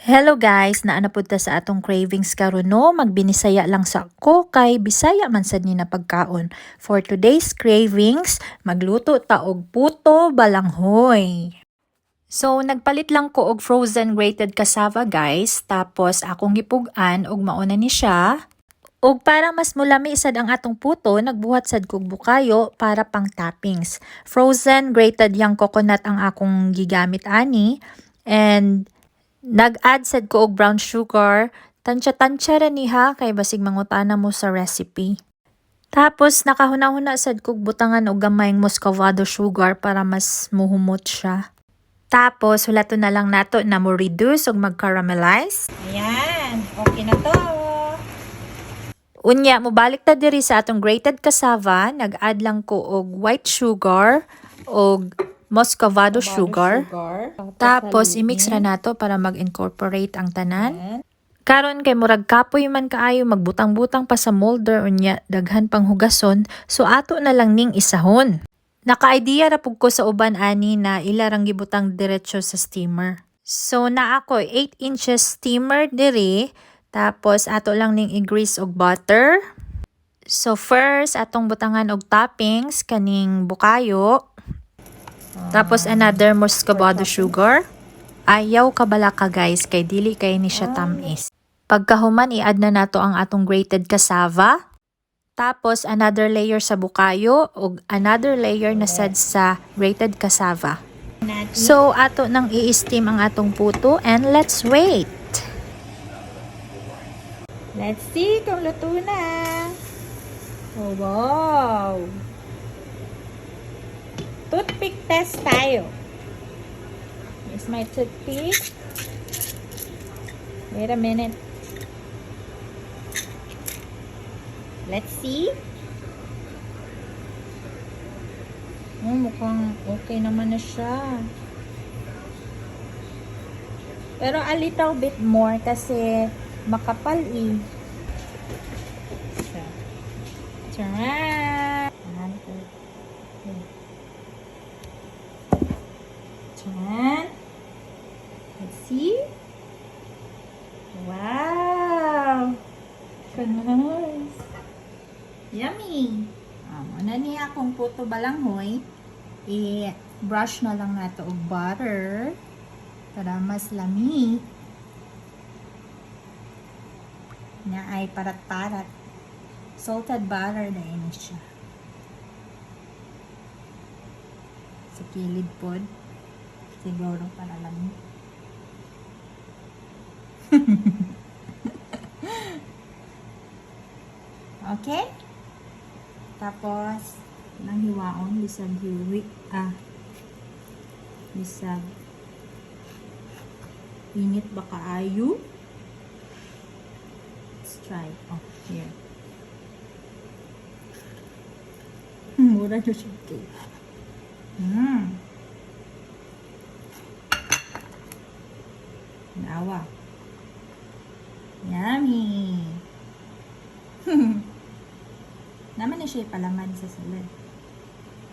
Hello guys, naa na punta sa atong cravings karon no, magbinisaya lang sa ako kay Bisaya man sad ni na pagkaon. For today's cravings, magluto ta og puto balanghoy. So nagpalit lang ko og frozen grated cassava guys, tapos akong gipug-an og mauna ni siya. Og para mas mulami sad ang atong puto, nagbuhat sad kog bukayo para pang toppings. Frozen grated yang coconut ang akong gigamit ani, and nag-add sad ko og brown sugar. Tansya-tansya ra ni ha, kay basig mangutana mo sa recipe. Tapos nakahuna-huna sad kog butangan og gamayng muscovado sugar para mas muhumot siya. Tapos hulaton na lang nato na mo reduce og mag-caramelize. Ayan, okay na to. Unya, mubalik ta diri sa atong grated cassava, nag-add lang ko og white sugar og muscovado sugar. Tapos i-mix ra nato para mag-incorporate ang tanan. Karon kay murag kapoy man kaayo, magbutang-butang pa sa molder unya daghan pang hugason, so ato na lang ning isahon. Naka-idea ra pug ko sa uban ani na ilarang gibutang diretso sa steamer. So na ako 8 inches steamer diri, tapos ato lang ning i-grease og butter. So first atong butangan og toppings kaning bukayo. Tapos another muscovado sugar. Ayaw kabala ka guys, kay dili kay ni siya tamis. Pagkahuman i-add na nato ang atong grated cassava. Tapos another layer sa bukayo ug another layer na sad sa grated cassava. So ato nang i-steam ang atong puto and let's wait. Let's see kung luto na. Oh, wow! Toothpick test tayo. Here's my toothpick. Wait a minute. Let's see. Oh, mukhang okay naman na siya. Pero a little bit more kasi makapal eh. Tara! Tara! Let's see. Wow! Nice! Yummy! Ano niya akong puto balanghoy, i-brush na lang nato og butter para mas lami. Na ay parat-parat. Salted butter na ini siya. Sa kilid pod. Siguro para lami. Okay? Tapos, nang hiwaon, bisag hiwi, bisag init ba kaayo? Let's try. Oh, here. Mura nyo siya cake. Nawa. Yummy! Naman na siya palaman sa salad.